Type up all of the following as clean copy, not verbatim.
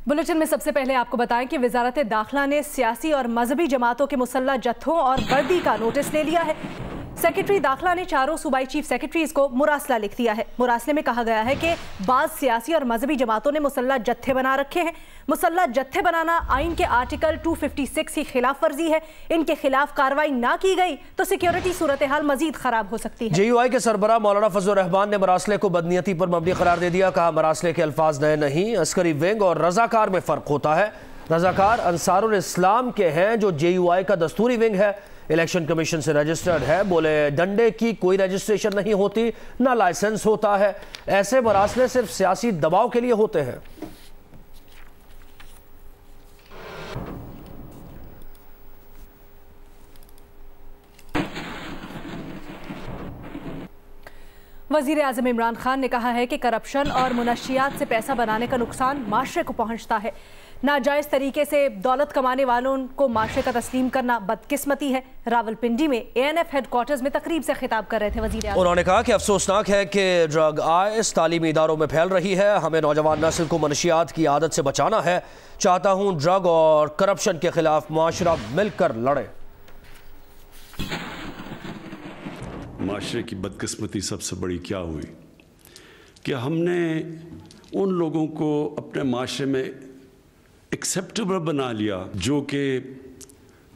Bulletin में सबसे पहले आपको बताएं कि वजारत दाखिला ने सियासी और मजहबी जमातों के मुसल्लह जत्थों और वर्दी का नोटिस ले लिया है। सेक्रेटरी दाखिला ने चारों सूबाई चीफ सेक्रेटरीज को मुरासला लिख दिया है। मुरासले में कहा गया है कि बाज़ सियासी और मजहबी जमातों ने मुसल्लह जत्थे बना रखे हैं। मुसल्लह जत्थे बनाना आइन के आर्टिकल 256 की खिलाफ वर्जी है। इनके खिलाफ कार्रवाई ना की गई तो सिक्योरिटी सूरत हाल मजीद खराब हो सकती है। JUI के सरबराह मौलाना फजल रहमान ने मरासले को बदनीयती पर मबनी करार दे दिया। कहा मरासले के अल्फाज नए नहीं, अस्करी विंग और रजाकार में फर्क होता है। रजाकार अंसारुल इस्लाम के हैं जो JUI का दस्तूरी विंग है, इलेक्शन कमीशन से रजिस्टर्ड है। बोले डंडे की कोई रजिस्ट्रेशन नहीं होती, ना लाइसेंस होता है। ऐसे मरासले सिर्फ सियासी दबाव के लिए होते हैं। वजीर आज़म इमरान खान ने कहा है कि करप्शन और मुनशियात से पैसा बनाने का नुकसान माशरे को पहुंचता है। नाजायज़ तरीके से दौलत कमाने वालों को माशरे का तस्लीम करना बदकिस्मती है। रावलपिंडी में ANF हेडक्वार्टर्स में तकरीब से खिताब कर रहे थे वजीर आज़म। उन्होंने कहा कि अफसोसनाक है कि ड्रग आइस तालीमी इदारों में फैल रही है। हमें नौजवान नस्ल को मनशियात की आदत से बचाना है। चाहता हूँ ड्रग और करप्शन के खिलाफ माशरा मिलकर लड़े। माशरे की बदकिस्मती सबसे बड़ी क्या हुई कि हमने उन लोगों को अपने माशरे में एक्सेप्टेबल बना लिया जो कि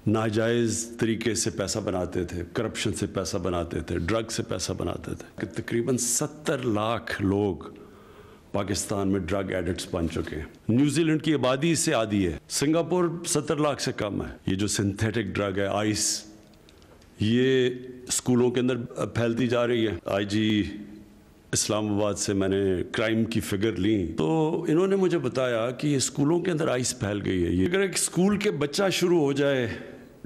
नाजायज़ तरीके से पैसा बनाते थे, करप्शन से पैसा बनाते थे, ड्रग से पैसा बनाते थे। कि तकरीबन 70 लाख लोग पाकिस्तान में ड्रग एडिक्ट्स बन चुके हैं। न्यूजीलैंड की आबादी इससे आधी है, सिंगापुर 70 लाख से कम है। ये जो सिंथेटिक ड्रग है आइस, ये स्कूलों के अंदर फैलती जा रही है। IG इस्लामाबाद से मैंने क्राइम की फिगर ली तो इन्होंने मुझे बताया कि ये स्कूलों के अंदर आइस फैल गई है। ये अगर एक स्कूल के बच्चा शुरू हो जाए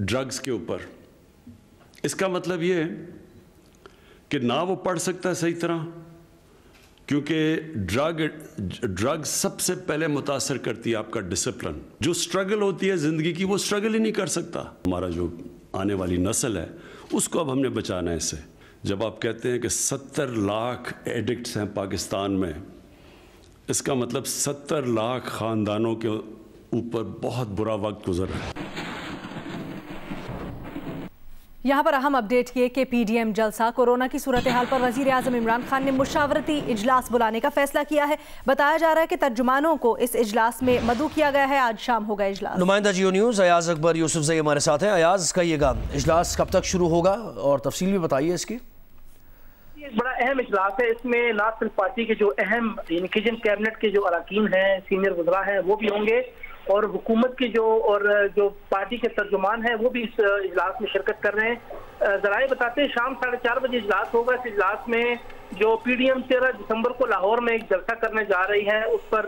ड्रग्स के ऊपर, इसका मतलब ये कि ना वो पढ़ सकता है सही तरह, क्योंकि ड्रग सबसे पहले मुतासर करती है आपका डिसिप्लिन। जो स्ट्रगल होती है ज़िंदगी की, वो स्ट्रगल ही नहीं कर सकता। हमारा जो आने वाली नस्ल है उसको अब हमने बचाना है इससे। जब आप कहते हैं कि 70 लाख एडिक्ट्स हैं पाकिस्तान में, इसका मतलब 70 लाख ख़ानदानों के ऊपर बहुत बुरा वक्त गुजर रहा है। यहाँ पर अहम अपडेट ये कि PDM जलसा कोरोना की सूरत हाल पर वजीर आज़म इमरान खान ने मुशावरती इजलास बुलाने का फैसला किया है। बताया जा रहा है कि तर्जुमानों को इस इजलास में मदऊ किया गया है। आज शाम होगा इजलास। नुमाइंदा जियो न्यूज़ अयाज अकबर यूसुफजई हमारे साथ हैं। अयाज, कहिएगा इजलास कब तक शुरू होगा और तफसील भी बताइए इसकी। एक बड़ा अहम इजलास है। इसमें ना सिर्फ पार्टी के जो अहम किचन कैबिनेट के जो अरकान हैं, सीनियर वज़रा हैं, वो भी होंगे और हुकूमत के जो पार्टी के तर्जुमान हैं वो भी इस इजलास में शिरकत कर रहे हैं। ज़राए बताते हैं शाम 4:30 बजे इजलास होगा। इस इजलास में जो PDM 13 दिसंबर को लाहौर में एक जलसा करने जा रही है, उस पर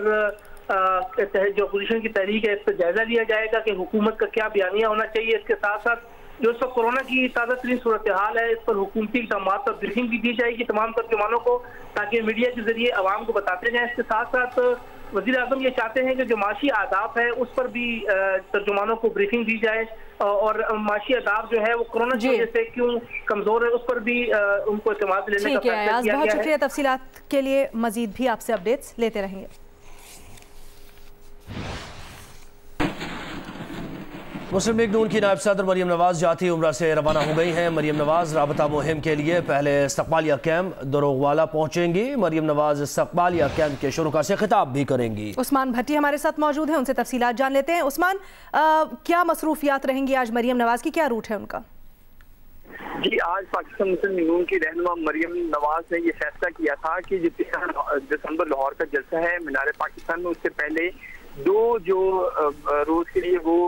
जो अपोजिशन की तहरीक है इस पर जायजा लिया जाएगा कि हुकूमत का क्या बयानिया होना चाहिए। इसके साथ साथ जो इस वक्त कोरोना की ताज़ा तरीन सूरत हाल है, इस पर हुकूमती इक़दाम पर ब्रीफिंग भी दी जाएगी तमाम तर्जुमानों को, ताकि मीडिया के जरिए आवाम को बताते जाएं। इसके साथ साथ वज़ीर आज़म ये चाहते हैं कि जो माशी आदाब है उस पर भी तर्जुमानों को ब्रीफिंग दी जाए और माशी आदाब जो है वो कोरोना की वजह से क्यों कमज़ोर है उस पर भी उनको इत्मीनान लेने का फैसला किया गया है। बहुत शुक्रिया तफसीलात के लिए। मजीद भी आपसे अपडेट्स लेते रहेंगे। मुस्लिम लीग नून की नायब सदर मरियम नवाज जाती उम्रा से रवाना हो गई हैं। मरियम नवाज राबता मुहिम के लिए पहले इस्तकबालिया कैंप दरोगवाला पहुंचेंगी। मरियम नवाज इस्तकबालिया कैंप के शुरुका से खिताब भी करेंगी। उस्मान भट्टी हमारे साथ मौजूद हैं, उनसे तफसीलात जान लेते हैं। उस्मान, क्या मसरूफियात रहेंगी आज मरियम नवाज की, क्या रूट है उनका? जी, आज पाकिस्तान मुस्लिम लीग नून की रहनुमा मरियम नवाज ने यह फैसला किया था कि जो 13 दिसंबर लाहौर का जलसा है मीनार पाकिस्तान में, उससे पहले 2 रोज के लिए वो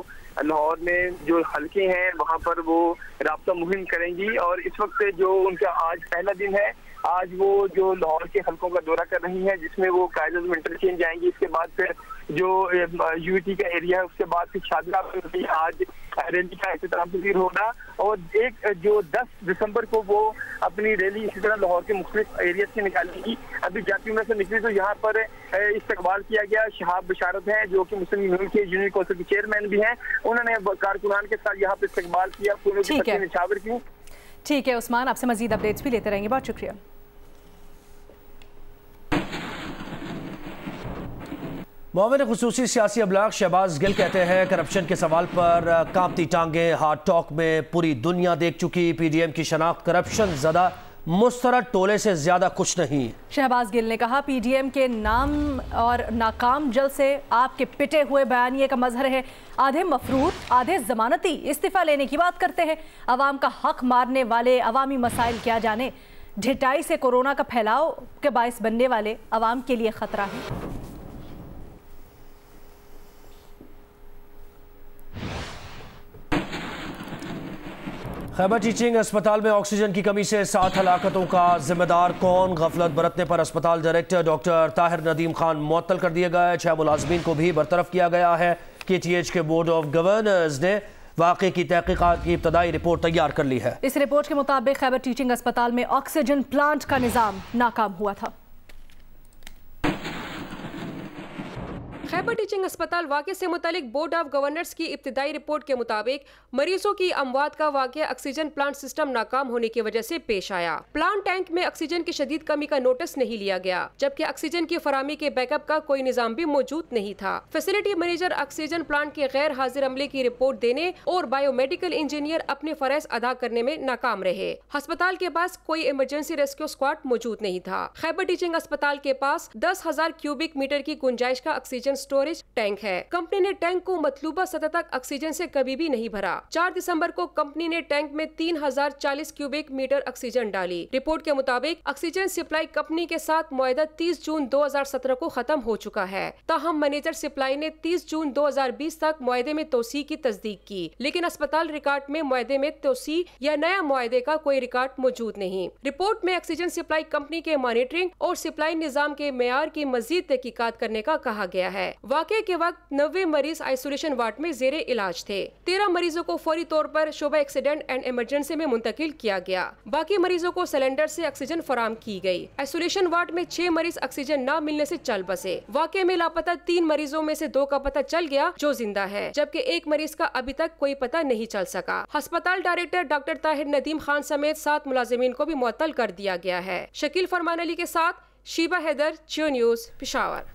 लाहौर में जो हल्के हैं वहां पर वो राब्ता मुहिम करेंगी। और इस वक्त जो उनका आज पहला दिन है, आज वो जो लाहौर के हल्कों का दौरा कर रही हैं, जिसमें वो कायद इंटरचेंज जाएंगी। इसके बाद फिर जो UT का एरिया है, उसके बाद फिर शादरा में आज रैली का इख्तिताम पजीर होगा। और जो 10 दिसंबर को वो अपनी रैली इसी तरह लाहौर के मुख्तलिफ एरिया से निकालेगी। अभी जाती में से निकली तो यहाँ पर इस्तकबाल किया गया। शहाब बशारत हैं जो कि मुस्लिम लीग के यूनियन कौंसिल के चेयरमैन भी हैं, उन्होंने कारकुनान के साथ यहाँ पर इस्तकबाल किया, फूलों की पत्ती निछावर की। ठीक है उस्मान, आपसे मजीद अपडेट्स भी लेते रहेंगे। बहुत शुक्रिया। मुआविन खुसूसी सियासी अबलाग शहबाज गिल कहते हैं करप्शन के सवाल पर कांपती टांगें हार्ट टॉक में पूरी दुनिया देख चुकी। पीडीएम की शनाख्त करप्शन ज़्यादा मुस्तरद टोले से ज्यादा कुछ नहीं। शहबाज गिल ने कहा पीडीएम के नाम और नाकाम जल से आपके पिटे हुए बयानिए का मजहर है। आधे मफरूर आधे जमानती इस्तीफा लेने की बात करते हैं। अवाम का हक मारने वाले अवामी मसाइल क्या जाने। ढिटाई से कोरोना का फैलाव के बायस बनने वाले अवाम के लिए खतरा है। खैबर टीचिंग अस्पताल में ऑक्सीजन की कमी से 7 हलाकतों का जिम्मेदार कौन? गफलत बरतने पर अस्पताल डायरेक्टर डॉक्टर ताहिर नदीम खान मुअत्तल कर दिए गए। 6 मुलाजमीन को भी बरतरफ किया गया है। KTH के बोर्ड ऑफ गवर्नर्स ने वाक़े की तहकीकात की इब्तदाई रिपोर्ट तैयार कर ली है। इस रिपोर्ट के मुताबिक खैबर टीचिंग अस्पताल में ऑक्सीजन प्लांट का निज़ाम नाकाम हुआ था। खैबर टीचिंग अस्पताल वाक़े से मुतालिक बोर्ड ऑफ गवर्नर्स की इब्तिदाई रिपोर्ट के मुताबिक मरीजों की अमवात का वाक़या ऑक्सीजन प्लांट सिस्टम नाकाम होने की वजह से पेश आया। प्लांट टैंक में ऑक्सीजन की शदीद कमी का नोटिस नहीं लिया गया, जबकि ऑक्सीजन की फरामी के बैकअप का कोई निजाम भी मौजूद नहीं था। फैसिलिटी मैनेजर ऑक्सीजन प्लांट के गैर हाजिर अमले की रिपोर्ट देने और बायोमेडिकल इंजीनियर अपने फर्ज अदा करने में नाकाम रहे। अस्पताल के पास कोई इमरजेंसी रेस्क्यू स्क्वाड मौजूद नहीं था। खैबर टीचिंग अस्पताल के पास 10,000 क्यूबिक मीटर की गुंजाइश का ऑक्सीजन स्टोरेज टैंक है। कंपनी ने टैंक को मतलूबा सतह तक ऑक्सीजन से कभी भी नहीं भरा। 4 दिसंबर को कंपनी ने टैंक में 3040 क्यूबिक मीटर ऑक्सीजन डाली। रिपोर्ट के मुताबिक ऑक्सीजन सप्लाई कंपनी के साथ मुआहदा 30 जून 2017 को खत्म हो चुका है। ताहम मैनेजर सप्लाई ने 30 जून 2020 तक मुआहदे में तोसी की तस्दीक की, लेकिन अस्पताल रिकॉर्ड में मुआहदे में तोसी या नया मुआहदे का कोई रिकॉर्ड मौजूद नहीं। रिपोर्ट में ऑक्सीजन सप्लाई कंपनी के मॉनिटरिंग और सप्लाई निजाम के मेयार की मजीद तहकीकात करने का कहा गया है। वाक़े के वक्त 90 मरीज आइसोलेशन वार्ड में जेरे इलाज थे। 13 मरीजों को फौरी तौर पर शोबा एक्सीडेंट एंड इमरजेंसी में मुंतकिल किया गया। बाकी मरीजों को सिलेंडर से ऑक्सीजन फराम की गई। आइसोलेशन वार्ड में 6 मरीज ऑक्सीजन न मिलने से चल बसे। वाक़े में लापता 3 मरीजों में से 2 का पता चल गया जो जिंदा है, जबकि 1 मरीज का अभी तक कोई पता नहीं चल सका। अस्पताल डायरेक्टर डॉक्टर ताहिर नदीम खान समेत 7 मुलाजिमीन को भी मुअत्तल कर दिया गया है। शकील फरमान अली के साथ शीबा हैदर, जियो न्यूज़, पेशावर।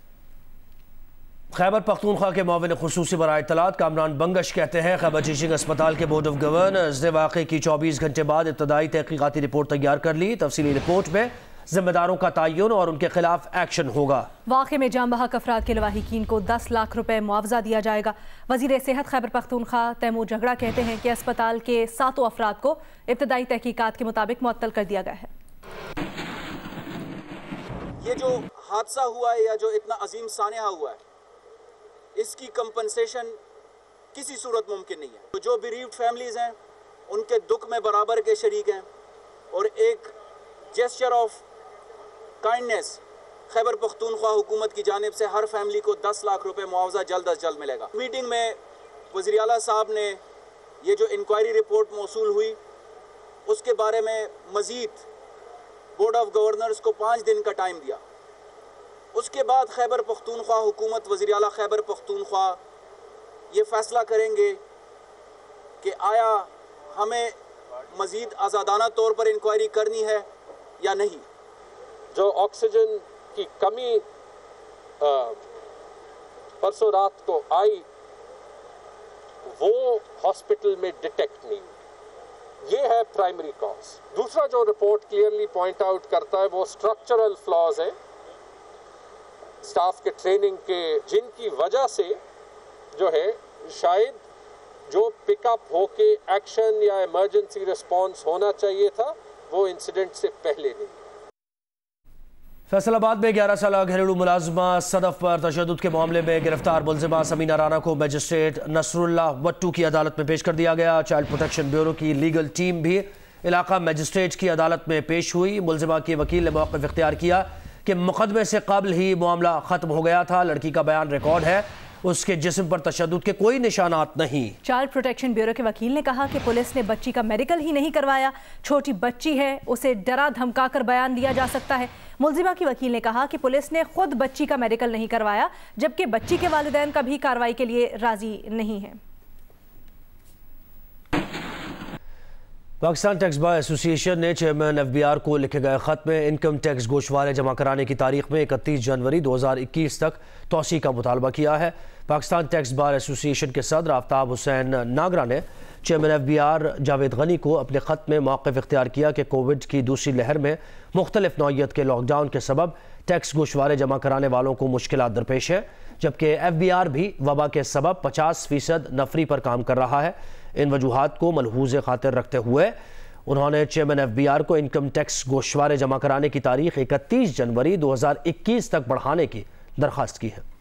खैबर पख्तूनख्वा के मुआविन खुसूसी बराए इत्तलात कामरान बंगश कहते हैं खैबर टीचिंग अस्पताल के बोर्ड ऑफ गवर्नर्स ने वाक़े की 24 घंटे बाद इब्तदाई तहकीकाती रिपोर्ट तैयार कर ली। तफसीली रिपोर्ट में जिम्मेदारों का तयन और उनके खिलाफ एक्शन होगा। वाक़े में जाम बहक अफराद के लवाहिकीन को 10 लाख रुपए मुआवजा दिया जाएगा। वज़ीर सेहत खैबर पख्तूनख्वा तैमूर झगड़ा कहते हैं कि अस्पताल के 7 अफराद को इब्तदाई तहकीकात के मुताबिक मुअत्तल कर दिया गया है। ये जो हादसा हुआ है या जो इतना अजीम सानिया हुआ है, इसकी कंपनसेशन किसी सूरत मुमकिन नहीं है। तो जो बेरीव्ड फैमिलीज़ हैं उनके दुख में बराबर के शरीक हैं और एक gesture of kindness Khyber Pakhtunkhwa हुकूमत की जानिब से हर फैमिली को 10 लाख रुपए मुआवजा जल्द अज जल्द मिलेगा। मीटिंग में वज़ीर आला साहब ने ये जो इंक्वायरी रिपोर्ट मौसूल हुई उसके बारे में मज़ीद बोर्ड ऑफ गवर्नर्स को 5 दिन का टाइम दिया। उसके बाद खैबर पख्तूनख्वा हुकूमत वज़ीर आला खैबर पख्तूनख्वा ये फ़ैसला करेंगे कि आया हमें मज़ीद आज़ादाना तौर पर इंक्वायरी करनी है या नहीं। जो ऑक्सीजन की कमी परसों रात को आई वो हॉस्पिटल में डिटेक्ट नहीं, ये है प्राइमरी कॉज। दूसरा जो रिपोर्ट क्लियरली पॉइंट आउट करता है वो स्ट्रक्चरल फ्लॉज है स्टाफ के ट्रेनिंग के, जिनकी वजह से जो है शायद जो पिकअप होके एक्शन या इमरजेंसी रिस्पांस होना चाहिए था वो इंसिडेंट से पहले नहीं। फैसलाबाद में 11 साल घरेलू मुलाजमा सदफ पर तशद्दुद के मामले में गिरफ्तार मुलजिमा समीना राना को मजिस्ट्रेट नसरुल्लाह वट्टू की अदालत में पेश कर दिया गया। चाइल्ड प्रोटेक्शन ब्यूरो की लीगल टीम भी इलाका मजिस्ट्रेट की अदालत में पेश हुई। मुलजिमा के वकील ने मौक़िफ़ इख्तियार किया कि मुकदमे से कबल ही मामला ख़त्म हो गया था। लड़की का बयान रिकॉर्ड है, उसके जिस्म पर तशद्दुद के कोई निशानात नहीं। चाइल्ड प्रोटेक्शन ब्यूरो के वकील ने कहा कि पुलिस ने बच्ची का मेडिकल ही नहीं करवाया। छोटी बच्ची है, उसे डरा धमका कर बयान दिया जा सकता है। मुलजिमा की वकील ने कहा कि पुलिस ने खुद बच्ची का मेडिकल नहीं करवाया, जबकि बच्ची के वालिदैन कभी कार्रवाई के लिए राजी नहीं है। पाकिस्तान टैक्स बार एसोसिएशन ने चेयरमैन FBR को लिखे गए खत में इनकम टैक्स गोशवारे जमा कराने की तारीख में 31 जनवरी 2021 तक तोसी का मुतालबा किया है। पाकिस्तान टैक्स बार एसोसिएशन के सदर आफ्ताब हुसैन नागरा ने चेयरमैन FBR जावेद गनी को अपने खत में मौक़िफ़ इख्तियार किया कि कोविड की दूसरी लहर में मुख्तलिफ नौइयत के लॉकडाउन के सबब टैक्स गोशवारे जमा कराने वालों को मुश्किलात दरपेश है, जबकि FBR भी वबा के सबब 50% नफरी पर काम कर रहा है। इन वजूहात को मलहूज़ खातिर रखते हुए उन्होंने चेयरमैन FBR को इनकम टैक्स गोशवारे जमा कराने की तारीख 31 जनवरी 2021 तक बढ़ाने की दरख्वास्त की है।